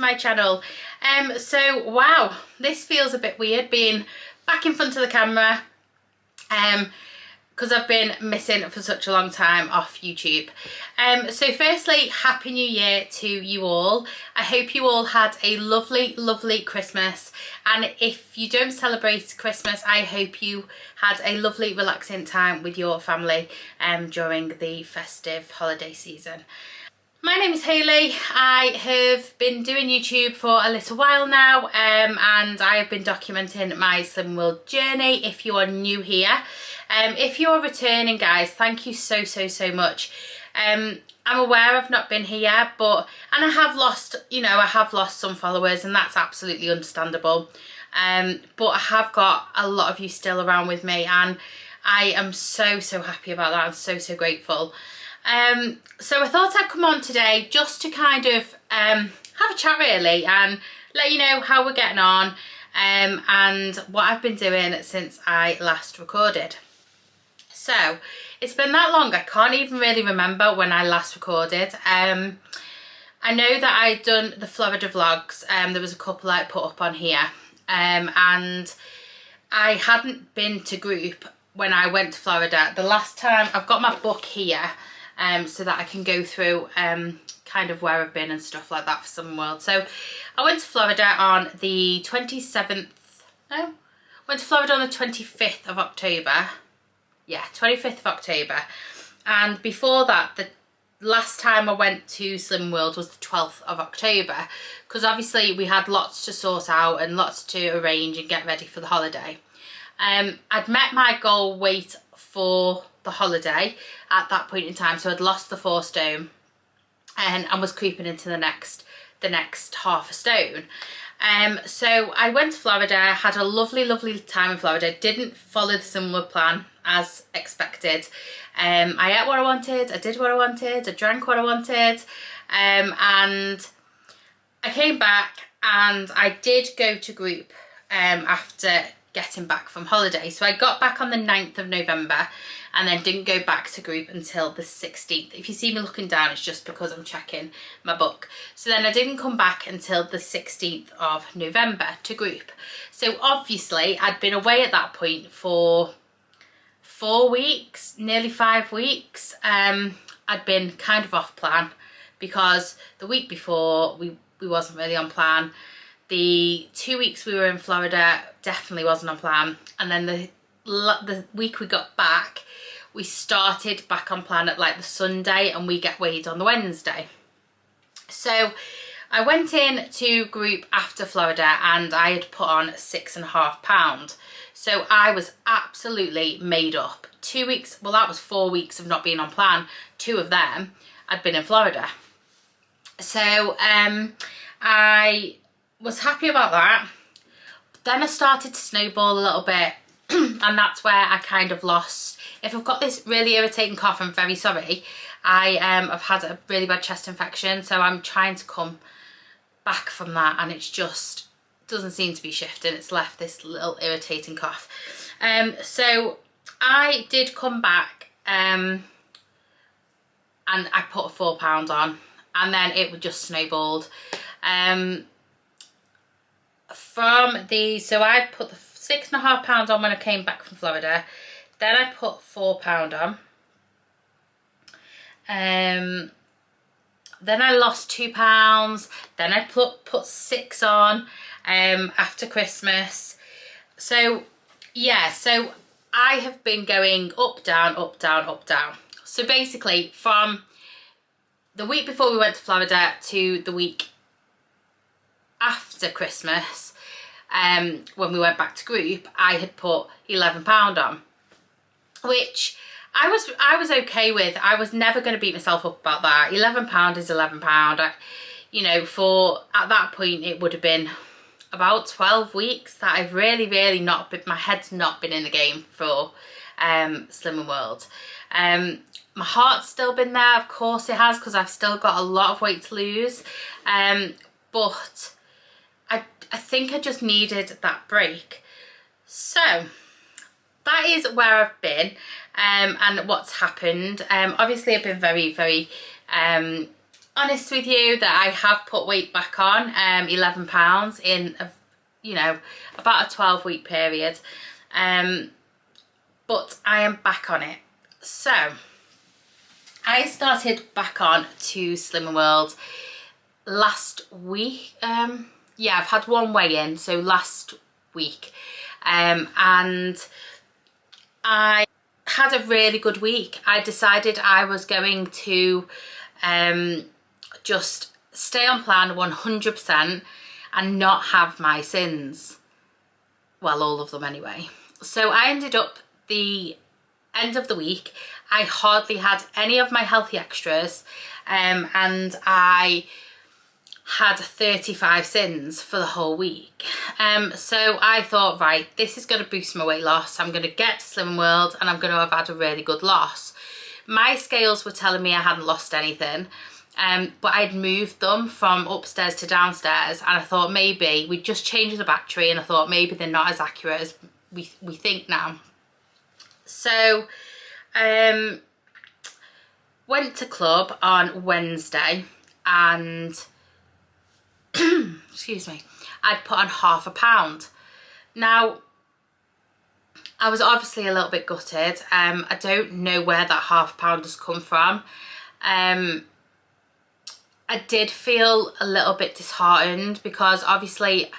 my channel. So wow, this feels a bit weird being back in front of the camera because I've been missing for such a long time off YouTube. So firstly, Happy New Year to you all. I hope you all had a lovely Christmas, and if you don't celebrate Christmas, I hope you had a lovely relaxing time with your family during the festive holiday season. My name is Hayley. I have been doing YouTube for a little while now, and I have been documenting my Slim World journey. If you are new here, if you're returning, guys, thank you so much. I'm aware I've not been here, and I have lost, I have lost some followers, and that's absolutely understandable. But I have got a lot of you still around with me, and I am so happy about that. I'm so grateful. So I thought I'd come on today just to kind of have a chat really, and let you know how we're getting on, and what I've been doing since I last recorded. So it's been that long, I can't even really remember when I last recorded. I know that I'd done the Florida vlogs, there was a couple I put up on here, and I hadn't been to group when I went to Florida. The last time, I've got my book here, so that I can go through kind of where I've been and stuff like that for Summer World. So I went to Florida on the 27th, no, went to Florida on the 25th of October. Yeah, 25th of October. And before that, the last time I went to Slim World was the 12th of October, because obviously we had lots to sort out and lots to arrange and get ready for the holiday. I'd met my goal weight for the holiday at that point in time, so I'd lost the 4 stone and was creeping into the next half a stone. So I went to Florida, had a lovely time in Florida. Didn't follow the similar plan as expected. I ate what I wanted, I did what I wanted, I drank what I wanted, and I came back and I did go to group after getting back from holiday. So I got back on the 9th of November and then didn't go back to group until the 16th. If you see me looking down, it's just because I'm checking my book. So then I didn't come back until the 16th of November to group. So obviously I'd been away at that point for 4 weeks, nearly 5 weeks. I'd been kind of off plan because the week before we wasn't really on plan. The 2 weeks we were in Florida definitely wasn't on plan, and then the week we got back, we started back on plan at like the Sunday, and we get weighed on the Wednesday. So I went in to group after Florida and I had put on 6.5 pounds. So I was absolutely made up. 2 weeks, well that was 4 weeks of not being on plan. 2 of them I'd been in Florida. So I was happy about that. But then I started to snowball a little bit, and that's where I kind of lost. If I've got this really irritating cough, I'm very sorry. I've had a really bad chest infection, so I'm trying to come back from that, and it's just doesn't seem to be shifting. It's left this little irritating cough. So I did come back and I put 4 pounds on, and then it would just snowballed. So I put the 6.5 pounds on when I came back from Florida. Then I put 4 pounds on. Then I lost 2 pounds. Then I put 6 on after Christmas. So yeah, so I have been going up, down, up, down, up, down. So basically from the week before we went to Florida to the week after Christmas, when we went back to group, I had put 11 pounds on, which I was okay with. I was never going to beat myself up about that. 11 pounds is 11 pounds. For at that point it would have been about 12 weeks that I've really not been, my head's not been in the game for Slim World. My heart's still been there, of course it has, because I've still got a lot of weight to lose, but I think I just needed that break. So that is where I've been and what's happened. Obviously I've been very honest with you that I have put weight back on, 11 pounds in you know, about a 12-week period, but I am back on it. So I started back on to Slimming World last week. Yeah, I've had one weigh-in, so last week, and I had a really good week. I decided I was going to just stay on plan 100% and not have my sins. Well, all of them anyway. So I ended up the end of the week, I hardly had any of my healthy extras, and I had 35 sins for the whole week. So I thought, right, this is going to boost my weight loss. I'm going to get to Slimming World and I'm going to have had a really good loss. My scales were telling me I hadn't lost anything, but I'd moved them from upstairs to downstairs, and I thought maybe we'd just changed the battery, and I thought maybe they're not as accurate as we think now. So went to club on Wednesday, and excuse me, I'd put on half a pound. Now, I was obviously a little bit gutted. I don't know where that half a pound has come from. I did feel a little bit disheartened because obviously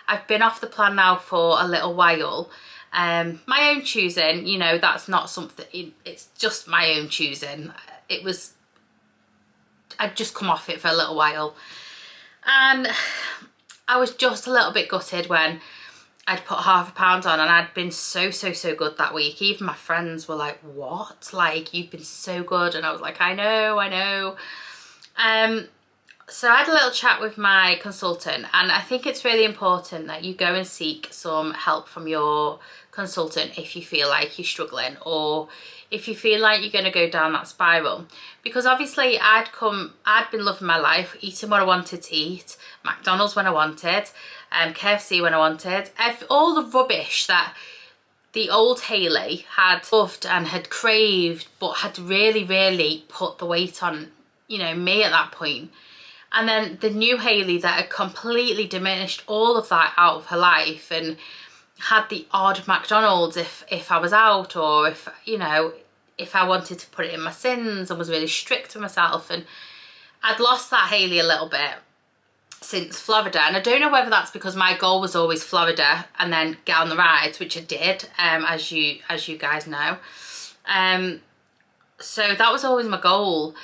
I've been off the plan now for a little while. My own choosing, you know, that's not something, it's just my own choosing. I'd just come off it for a little while. And I was just a little bit gutted when I'd put half a pound on, and I'd been so good that week. Even my friends were like, what? Like, you've been so good. And I was like, I know. So I had a little chat with my consultant, and I think it's really important that you go and seek some help from your consultant if you feel like you're struggling, or if you feel like you're going to go down that spiral. Because obviously I'd been loving my life, eating what I wanted to eat, McDonald's when I wanted, KFC when I wanted, all the rubbish that the old Hayley had loved and had craved, but had really put the weight on, you know, me at that point. And then the new Hayley that had completely diminished all of that out of her life, and had the odd McDonald's if I was out, or if, you know, if I wanted to put it in my sins, and was really strict with myself. And I'd lost that Hayley a little bit since Florida, and I don't know whether that's because my goal was always Florida and then get on the rides, which I did, as you guys know. So that was always my goal,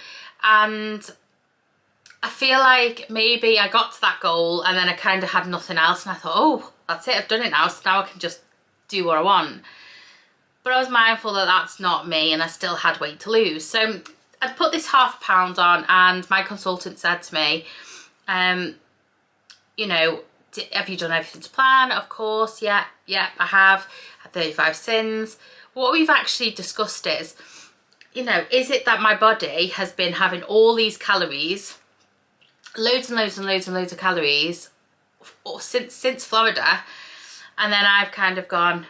and I feel like maybe I got to that goal and then I kind of had nothing else, and I thought, oh, that's it, I've done it now, so now I can just do what I want. But I was mindful that that's not me, and I still had weight to lose. So I'd put this half a pound on, and my consultant said to me, you know, have you done everything to plan? Of course, yeah, I have. Had 35 sins. What we've actually discussed is, you know, is it that my body has been having all these calories, loads of calories since Florida, and then I've kind of gone,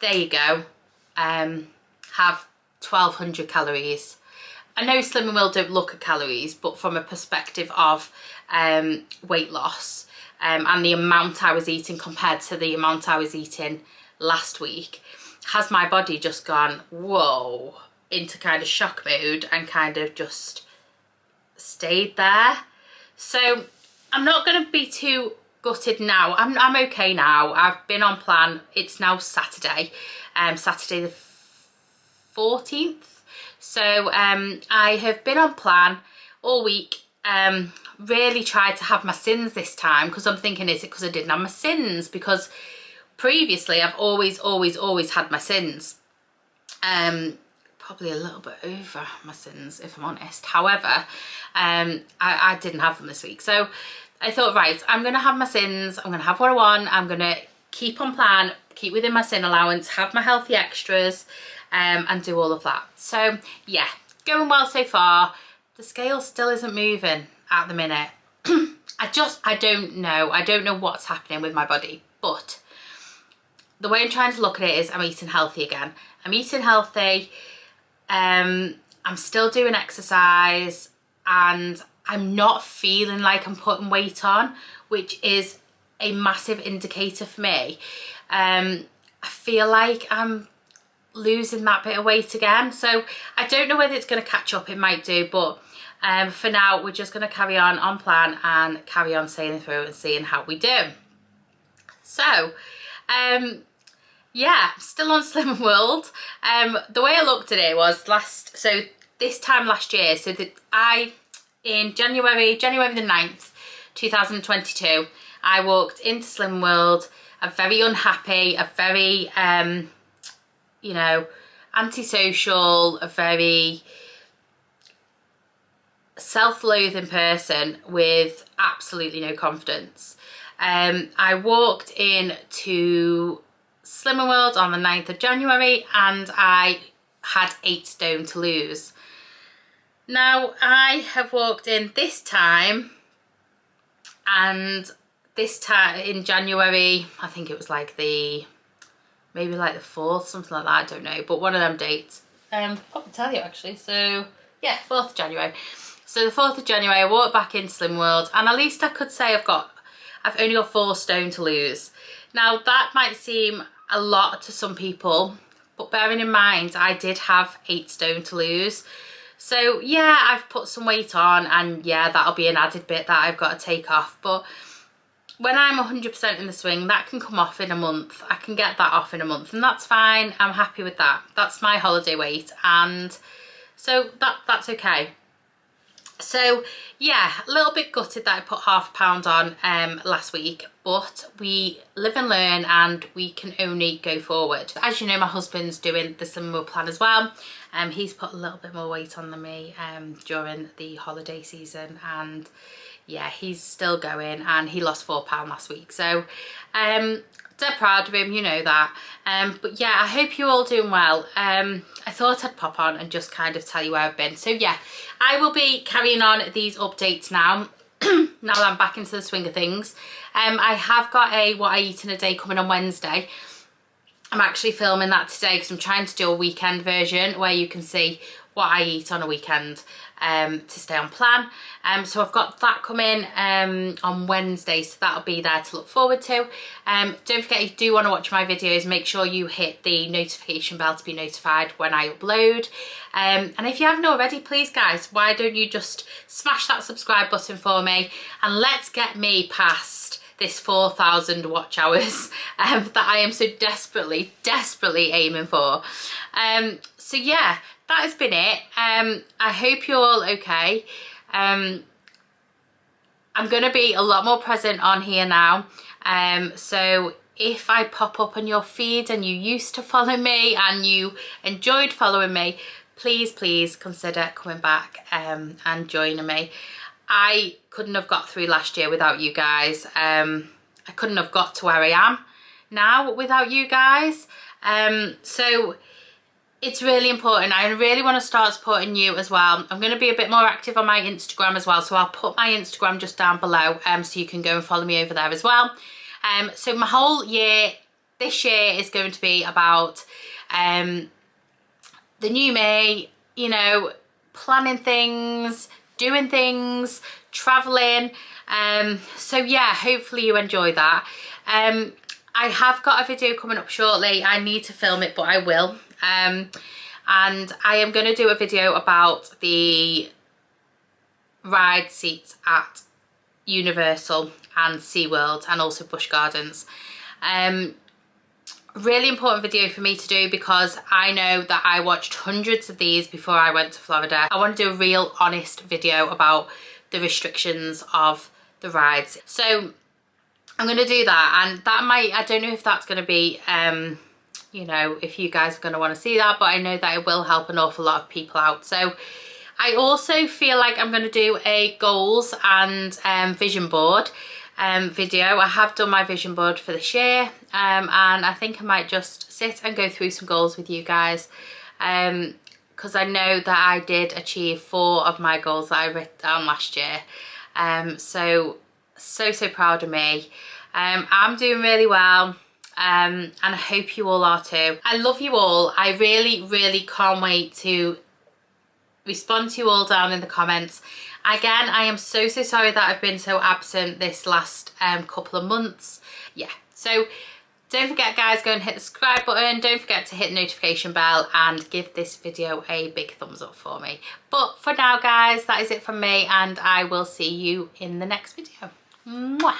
there you go, have 1200 calories. I know Slimming World don't look at calories, but from a perspective of weight loss, and the amount I was eating compared to the amount I was eating last week, has my body just gone, whoa, into kind of shock mode, and kind of just stayed there. So I'm not going to be too gutted now. I'm okay now. I've been on plan. It's now Saturday, Saturday the 14th. So I have been on plan all week. Really tried to have my sins this time, because I'm thinking, is it because I didn't have my sins? Because previously I've always had my sins. Probably a little bit over my sins, if I'm honest. However, I didn't have them this week. So I thought, right, I'm going to have my sins. I'm going to have what I want. I'm going to keep on plan, keep within my sin allowance, have my healthy extras, and do all of that. So yeah, going well so far. The scale still isn't moving at the minute. I don't know. I don't know what's happening with my body, but the way I'm trying to look at it is I'm eating healthy again. I'm eating healthy. I'm still doing exercise, and I'm not feeling like I'm putting weight on, which is a massive indicator for me. I feel like I'm losing that bit of weight again, so I don't know whether it's going to catch up. It might do, but for now we're just going to carry on plan and carry on sailing through and seeing how we do. So yeah, still on Slim World. The way I looked at it was this time last year, so that in January the 9th 2022, I walked into Slim World a very unhappy, a very you know, antisocial, a very self-loathing person with absolutely no confidence. I walked in to Slimmer World on the 9th of January and I had 8 stone to lose. Now I have walked in this time, and this time in January, I think it was like maybe like the 4th, something like that, I don't know, but one of them dates. I can tell you actually, so yeah, 4th of January. So the 4th of January I walked back in Slim World, and at least I could say I've only got 4 stone to lose. Now that might seem a lot to some people, but bearing in mind I did have 8 stone to lose. So yeah, I've put some weight on, and yeah, that'll be an added bit that I've got to take off. But when I'm 100% in the swing, that can come off in a month. I can get that off in a month, and that's fine. I'm happy with that. That's my holiday weight, and so that's okay. So yeah, a little bit gutted that I put half a pound on last week, but we live and learn and we can only go forward. As you know, my husband's doing the summer plan as well. He's put a little bit more weight on than me during the holiday season, and yeah, he's still going, and he lost £4 last week. So dead proud of him, you know that. But yeah, I hope you're all doing well. I thought I'd pop on and just kind of tell you where I've been. So yeah, I will be carrying on these updates now. Now that I'm back into the swing of things. I have got a what I eat in a day coming on Wednesday. I'm actually filming that today because I'm trying to do a weekend version where you can see what I eat on a weekend to stay on plan. So I've got that coming on Wednesday, so that'll be there to look forward to. Don't forget, if you do want to watch my videos, make sure you hit the notification bell to be notified when I upload. And if you haven't already, please guys, why don't you just smash that subscribe button for me, and let's get me past this 4,000 watch hours that I am so desperately aiming for. So yeah, that has been it. I hope you're all okay. I'm going to be a lot more present on here now. So if I pop up on your feed and you used to follow me and you enjoyed following me, please consider coming back and joining me. I couldn't have got through last year without you guys. I couldn't have got to where I am now without you guys. So it's really important. I really want to start supporting you as well. I'm going to be a bit more active on my Instagram as well, so I'll put my Instagram just down below so you can go and follow me over there as well. So my whole year, this year is going to be about the new me, you know, planning things, doing things, traveling. So yeah, hopefully you enjoy that. I have got a video coming up shortly. I need to film it, but I will. And I am going to do a video about the ride seats at Universal and SeaWorld and also Busch Gardens. Really important video for me to do because I know that I watched hundreds of these before I went to Florida. I want to do a real honest video about the restrictions of the rides. So I'm going to do that, and that might, I don't know if that's going to be, you know, if you guys are going to want to see that, but I know that it will help an awful lot of people out. So I also feel like I'm going to do a goals and vision board video. I have done my vision board for this year, and I think I might just sit and go through some goals with you guys, because I know that I did achieve 4 of my goals that I wrote down last year. So proud of me. I'm doing really well, and I hope you all are too. I love you all. I really can't wait to respond to you all down in the comments. Again, I am so sorry that I've been so absent this last couple of months. Yeah, so don't forget guys, go and hit the subscribe button, don't forget to hit the notification bell and give this video a big thumbs up for me. But for now guys, that is it from me and I will see you in the next video. Mwah!